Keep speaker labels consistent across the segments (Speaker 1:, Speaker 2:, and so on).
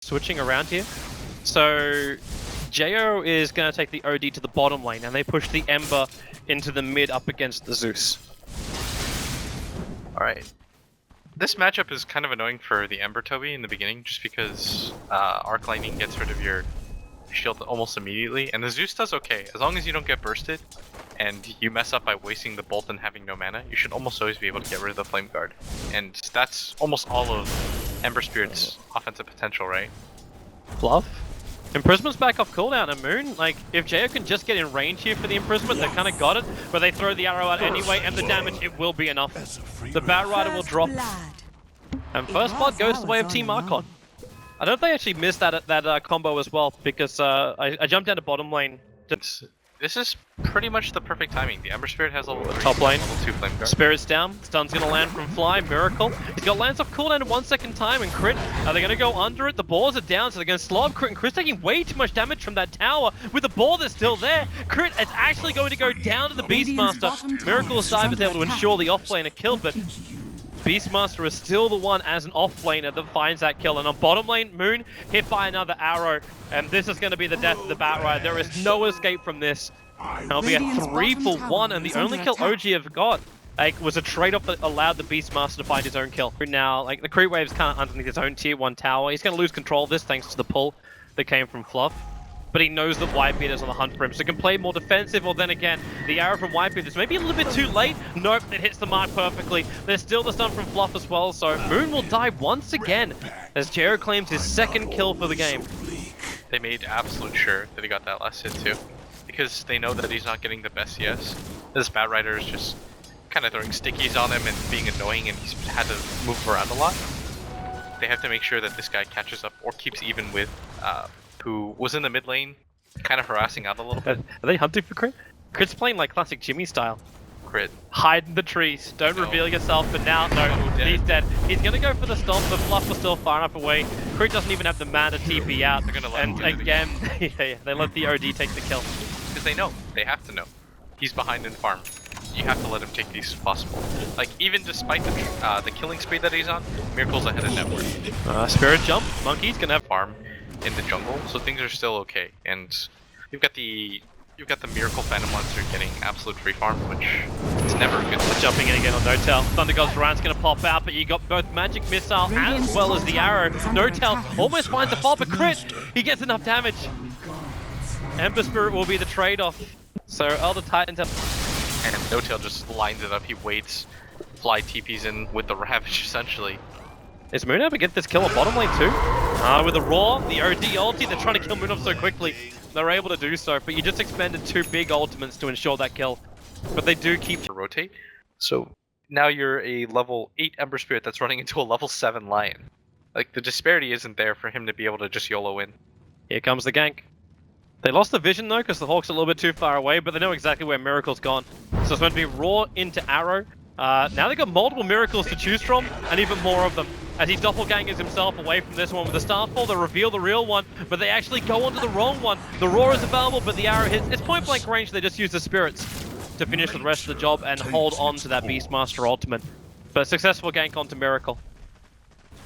Speaker 1: switching around here. So Jo is going to take the OD to the bottom lane, and they push the Ember into the mid up against the Zeus.
Speaker 2: Alright. This matchup is kind of annoying for the Ember Toby in the beginning, just because Arc Lightning gets rid of your shield almost immediately, and the Zeus does okay. As long as you don't get bursted, and you mess up by wasting the bolt and having no mana, you should almost always be able to get rid of the Flame Guard. And that's almost all of Ember Spirit's offensive potential, right?
Speaker 1: Fluff. Imprisoment's back off cooldown, and Moon, like, if Jo can just get in range here for the Imprisonment, they kind of got it, but they throw the arrow out anyway, and the damage, it will be enough. The Bat Rider will drop. And First Blood goes the way of Team Archon. I don't know if they actually missed that combo as well, because I jumped down to bottom lane.
Speaker 2: This is pretty much the perfect timing. The Ember Spirit has level 3,
Speaker 1: top lane.
Speaker 2: level 2 Flame Guard.
Speaker 1: Spirit's down. Stun's gonna land from Fly. Miracle. He's got lands off cooldown in 1 second time, and Crit. Are they gonna go under it? The balls are down, so they're gonna slob Crit, and Crit's taking way too much damage from that tower. With the ball that's still there, Crit is actually going to go down to the Beastmaster. Miracle's side was able to ensure the offlaner kill, but Beastmaster is still the one as an offlaner that finds that kill. And on bottom lane, Moon hit by another arrow, and this is going to be the death of the Bat Rider. There is no escape from this. It'll be a 3-for-1, and the only kill OG have got was a trade-off that allowed the Beastmaster to find his own kill. Now, like, the creep wave's kind of underneath his own tier 1 tower. He's going to lose control of this thanks to the pull that came from Fluff. But he knows that Whitebeard is on the hunt for him, so he can play more defensive, or then again, the arrow from Whitebeard is maybe a little bit too late. Nope, it hits the mark perfectly. There's still the stun from Fluff as well, so Moon will die once again as Jo claims his second kill for the game.
Speaker 2: They made absolute sure that he got that last hit too, because they know that he's not getting the best CS. This Bat Rider is just kind of throwing stickies on him and being annoying, and he's had to move around a lot. They have to make sure that this guy catches up or keeps even with who was in the mid lane, kind of harassing out a little bit.
Speaker 1: Are they hunting for Crit? Crit's playing like classic Jimmy style.
Speaker 2: Crit.
Speaker 1: Hide in the trees, don't reveal yourself, but now, no, he's dead. He's gonna go for the stomp, but Fluff was still far enough away. Crit doesn't even have the mana to TP out.
Speaker 2: They're gonna let him
Speaker 1: again, they let the OD take the kill.
Speaker 2: Because they know, they have to know. He's behind in farm. You have to let him take these if possible. Like, even despite the killing speed that he's on, Miracle's ahead of Network.
Speaker 1: Spirit jump, Monkey's gonna have
Speaker 2: farm in the jungle, so things are still okay. And you've got the Miracle Phantom Monster getting absolute free farm, which is never good.
Speaker 1: Jumping in again on Notel. Thunder God's Rant's gonna pop out, but you got both Magic Missile as well as the arrow. Notel almost finds the fall, but Crit, he gets enough damage. Ember Spirit will be the trade-off. So Elder Titans have...
Speaker 2: And Notel just lines it up, he waits, Fly TPs in with the Ravage essentially.
Speaker 1: Is Moon able to get this kill on bottom lane too? With the Roar, the OD ulti, they're trying to kill Moon off so quickly. They're able to do so, but you just expended 2 big ultimates to ensure that kill. But they do keep to
Speaker 2: rotate. So now you're a level 8 Ember Spirit that's running into a level 7 Lion. Like, the disparity isn't there for him to be able to just YOLO in.
Speaker 1: Here comes the gank. They lost the vision though, because the Hawk's a little bit too far away, but they know exactly where Miracle's gone. So it's meant to be Roar into Arrow. Now they've got multiple Miracles to choose from, and even more of them. As he doppelgangers himself away from this one with the Starfall, they reveal the real one, but they actually go onto the wrong one. The Roar is available, but the arrow hits. It's point blank range, they just use the Spirits to finish the rest of the job and hold on to that Beastmaster ultimate. But successful gank onto Miracle.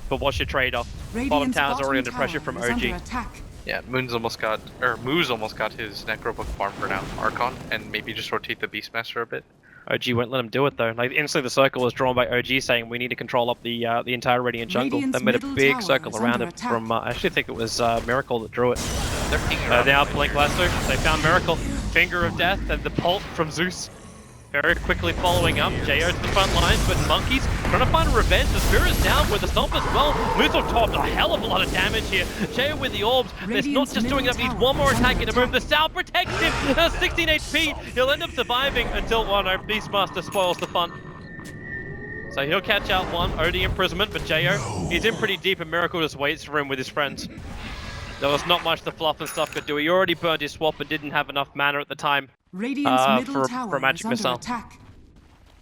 Speaker 1: But what's your trade-off? Bottom tower's already under pressure from OG.
Speaker 2: Yeah, Moo's almost got his Necrobook farm for now, Archon, and maybe just rotate the Beastmaster a bit.
Speaker 1: OG won't let him do it though. Like, instantly the circle was drawn by OG saying we need to control up the entire Radiant jungle. They made a big circle around it from, I actually think it was Miracle that drew it. They're now Blink Lasso, they found Miracle. Finger of Death and the Pulse from Zeus. Very quickly following up, Jo to the front lines, but Monkey's trying to find revenge. The Spirit's down with the Stomp as well. Moves on top, a hell of a lot of damage here. Jo with the orbs, there's not just doing enough, he needs one more attack in a move. The Sal protects him, 16 HP. He'll end up surviving until Beastmaster spoils the fun. So he'll catch out one, OD Imprisonment, but Jo, he's in pretty deep and Miracle just waits for him with his friends. There was not much the Fluff and stuff could do. He already burned his swap and didn't have enough mana at the time. For Magic Missile.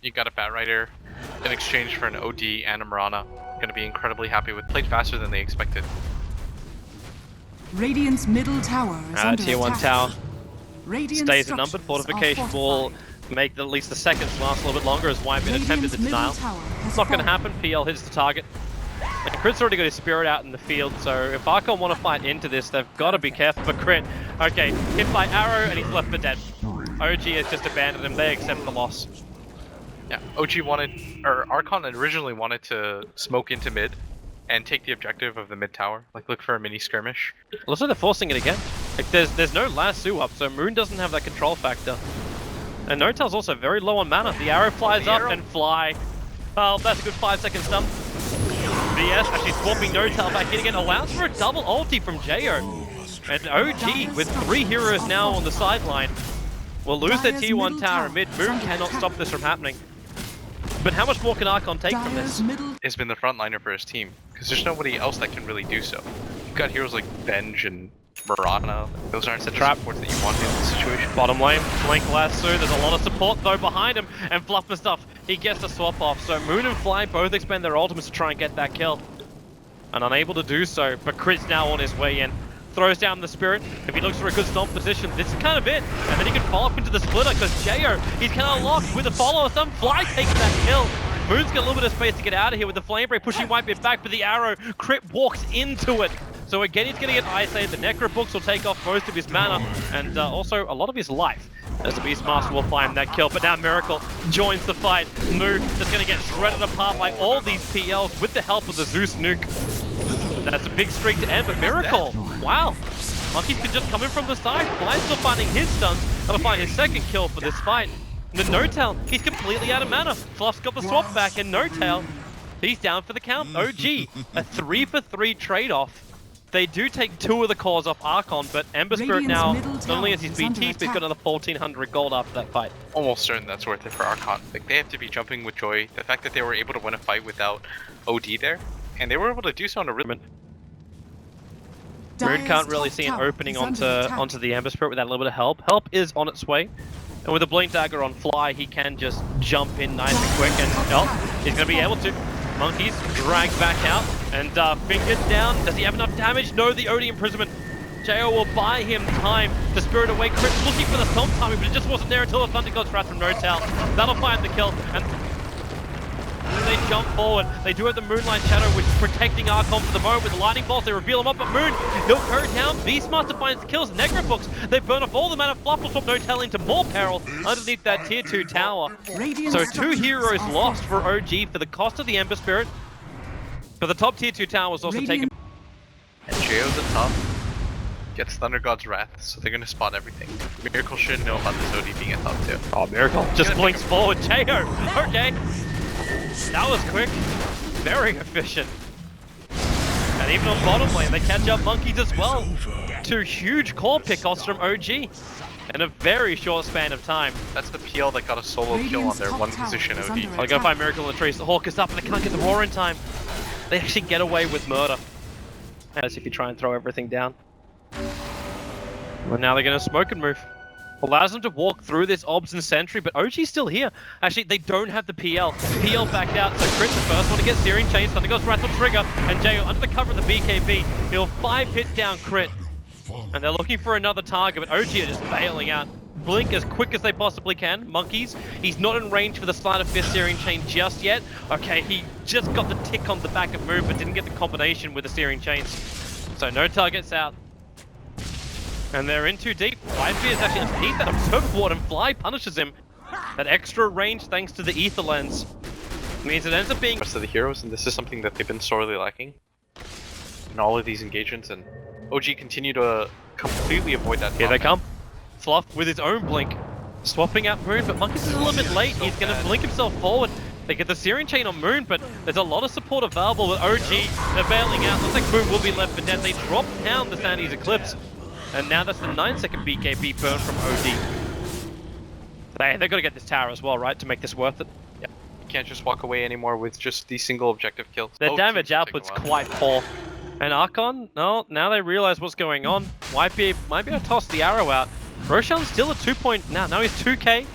Speaker 2: You got a Bat Rider in exchange for an OD and a Mirana. Gonna be incredibly happy with. Played faster than they expected.
Speaker 3: Radiant's middle tower is under
Speaker 1: tier 1
Speaker 3: attack.
Speaker 1: tower.
Speaker 3: Radiant
Speaker 1: stays numbered. Fortification will make at least the seconds last a little bit longer as Whitebeard attempted the denial. It's not going to happen. PL hits the target. And Crit's already got his spirit out in the field, so if Archon want to fight into this, they've got to be careful for Crit. Okay, hit by arrow, and he's left for dead. OG has just abandoned him. They accept the loss.
Speaker 2: Yeah, Archon originally wanted to smoke into mid and take the objective of the mid tower, like look for a mini skirmish.
Speaker 1: Also, they're forcing it again. Like, there's no lasso up, so Moon doesn't have that control factor. And Notel's also very low on mana. The arrow flies up and fly. Oh, that's a good 5-second stun. VS actually swapping Notel back in again. Allows for a double ulti from Jo. And OG, with 3 heroes now on the sideline, will lose their tier 1 tower in mid. Moon cannot stop this from happening. But how much more can Archon take from this?
Speaker 2: Has been the frontliner for his team, because there's nobody else that can really do so. You've got heroes like Venge and Murata. Those aren't such supports that you want in this situation.
Speaker 1: Bottom lane, Blink Lasso, there's a lot of support though behind him, and Fluff and stuff, he gets the swap off. So Moon and Fly both expend their ultimates to try and get that kill. And unable to do so, but Crit's now on his way in. Throws down the Spirit. If he looks for a good stomp position, this is kind of it. And then he can follow up into the splitter, because Jo, he's kind of locked with a follow. Some Fly takes that kill. Moon's got a little bit of space to get out of here with the Flame Break pushing White Bit back, but the arrow, Crit walks into it. So again, he's going to get Ice-Aid. The Necro Books will take off most of his mana, and also a lot of his life, as the Beastmaster will find that kill. But now Miracle joins the fight. Moon is going to get shredded apart by all these PLs with the help of the Zeus nuke. That's a big streak to end, but Miracle, wow. Monkeys can just come in from the side. Blind's still finding his stuns. That'll find his second kill for this fight. And then Notel, he's completely out of mana. Fluff's got the swap back, and Notel, he's down for the count. OG, a 3-for-3 trade-off. They do take 2 of the cores off Archon, but Ember Spirit now, not only has his BT, but he's got another 1,400 gold after that fight.
Speaker 2: Almost certain that's worth it for Archon. Like, they have to be jumping with joy. The fact that they were able to win a fight without OD there, and they were able to do so on a rhythm.
Speaker 1: Moon can't really see an opening onto the Ember Spirit without a little bit of help. Help is on its way. And with a Blink Dagger on Fly, he can just jump in nice and quick, and he's going to be able to. Monkeys dragged back out, and fingered down. Does he have enough damage? No, the OD imprisonment. Jo will buy him time to spirit away. Crit looking for the stomp timing, but it just wasn't there until the Thunder God's Wrath from Notel. That'll find the kill, and they jump forward. They do have the Moonlight Shadow, which is protecting Archon for the moment with the Lightning Bolts. They reveal him up, but Moon, he'll go down. Beastmaster finds the kills. Necro Books, they burn off all the mana. Fluff will swap Notel into more peril underneath that tier 2 tower. So 2 heroes lost for OG for the cost of the Ember Spirit. But the top tier 2 tower was also taken.
Speaker 2: And Jo's a top. Gets Thunder God's Wrath, so they're gonna spot everything. Miracle should know about this OD being a top 2.
Speaker 1: Oh, Miracle just blinks forward. Jo, okay. That was quick, very efficient. And even on bottom lane, they catch up Monkeys as well. 2 huge core pickoffs from OG in a very short span of time.
Speaker 2: That's the PL that got a solo kill on their 1 position OD.
Speaker 1: I'll go find Miracle in the trees. The Hawk is up and they can't get the roar in time. They actually get away with murder. As if you try and throw everything down. Well, now they're going to smoke and move. Allows them to walk through this Obs and Sentry, but OG's still here. Actually, they don't have the PL. PL backed out, so Crit's the first one to get Searing Chains. Thunder God's Wrath will trigger, and Jo under the cover of the BKB. He'll 5 hits down Crit. And they're looking for another target, but OG are just bailing out. Blink as quick as they possibly can. Monkeys, he's not in range for the Sleight of Fist Searing Chain just yet. Okay, he just got the tick on the back of Moon, but didn't get the combination with the Searing Chains. So Notel gets out. And they're in too deep. Whitebeard is actually underneath that Observer Ward, and Fly punishes him. That extra range thanks to the Ether Lens means it ends up being...
Speaker 2: Rest of the heroes, and this is something that they've been sorely lacking in all of these engagements, and OG continue to completely avoid that.
Speaker 1: Here they come. Fluff with his own blink. Swapping out Moon, but Monkeys is a little bit late. He's going to blink himself forward. They get the Searing Chain on Moon, but there's a lot of support available with OG. They're bailing out. Looks like Moon will be left for dead. They drop down the Sandy's Eclipse. And now that's the 9-second BKB burn from OD. They've got to get this tower as well, right, to make this worth it?
Speaker 2: Yeah. You can't just walk away anymore with just these single objective kills.
Speaker 1: Their damage output's quite poor. And Archon, no, now they realize what's going on. Might be able to toss the arrow out. Roshan's still at 2 point... Now he's 2k.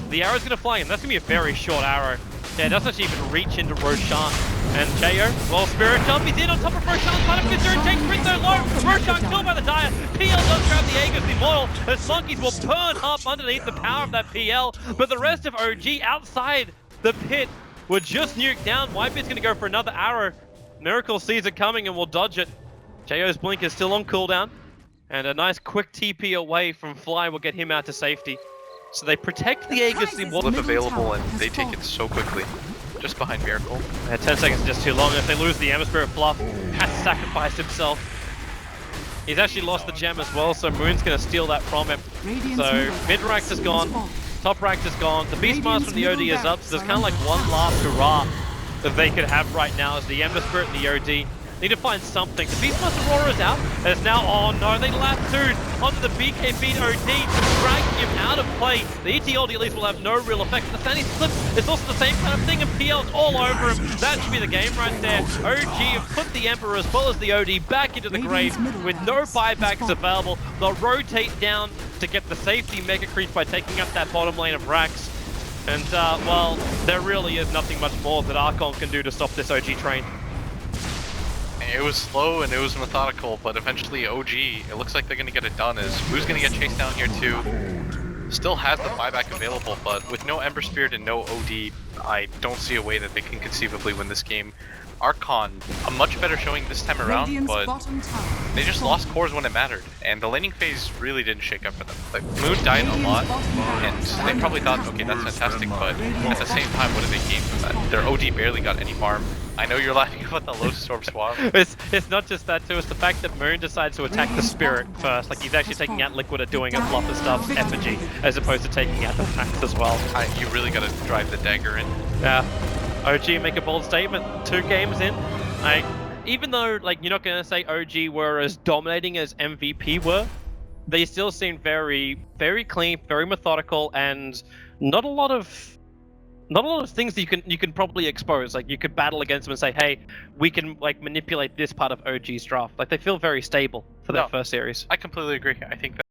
Speaker 1: The arrow's going to fly in. That's going to be a very short arrow. Yeah, it doesn't actually even reach into Roshan. And Jo, well, Spirit Jump, he's in on top of Roshan's fight up. Zero takes Crit so low. Roshan killed by the Dire. PL does grab the Aegis Immortal, as Monkeys will burn up underneath the power of that PL. But the rest of OG outside the pit were just nuked down. Whitebeard's going to go for another arrow. Miracle sees it coming and will dodge it. JO's blink is still on cooldown. And a nice quick TP away from Fly will get him out to safety. So they protect the Aegis
Speaker 2: Flip available and they take it so quickly. Just behind Miracle.
Speaker 1: 10 seconds is just too long. If they lose the Ember Spirit, Fluff has sacrificed himself. He's actually lost the gem as well, so Moon's going to steal that from him. So mid-racked is gone, top-racked is gone, the Beastmaster from the OD is up, so there's kind of like one last hurrah that they could have right now as the Ember Spirit and the OD. Need to find something. The Beastmaster Aurora is out, and it's now, oh no, they lassoed onto the BKB OD to drag him out of play. The ETLD at least will have no real effect. The Sandy Slip is also the same kind of thing, and PL's all over him. That should be the game right there. OG have put the Emperor as well as the OD back into the grave with no buybacks available. They'll rotate down to get the safety Mega Creep by taking up that bottom lane of Rax. And, well, there really is nothing much more that Archon can do to stop this OG train.
Speaker 2: It was slow and it was methodical, but eventually OG, it looks like they're going to get it done. As who's going to get chased down here too? Still has the buyback available, but with no Ember Spirit and no OD, I don't see a way that they can conceivably win this game. Archon, a much better showing this time around, but they just lost cores when it mattered, and the laning phase really didn't shake up for them. Like, Moon died a lot, and they probably thought, okay, that's fantastic, but at the same time, what did they gain from that? Their OD barely got any farm. I know you're laughing about the Lotus Orb swap.
Speaker 1: It's not just that too, it's the fact that Moon decides to attack the Spirit first. Like, he's actually taking out Liquid or doing a Fluff and Stuff's effigy, as opposed to taking out the Max as well.
Speaker 2: You really gotta drive the dagger in.
Speaker 1: Yeah. OG make a bold statement. 2 games in. Even though, like, you're not gonna say OG were as dominating as MVP were, they still seem very, very clean, very methodical, and not a lot of things that you can probably expose. Like, you could battle against them and say, hey, we can like manipulate this part of OG's draft. Like, they feel very stable for their first series.
Speaker 2: I completely agree. I think that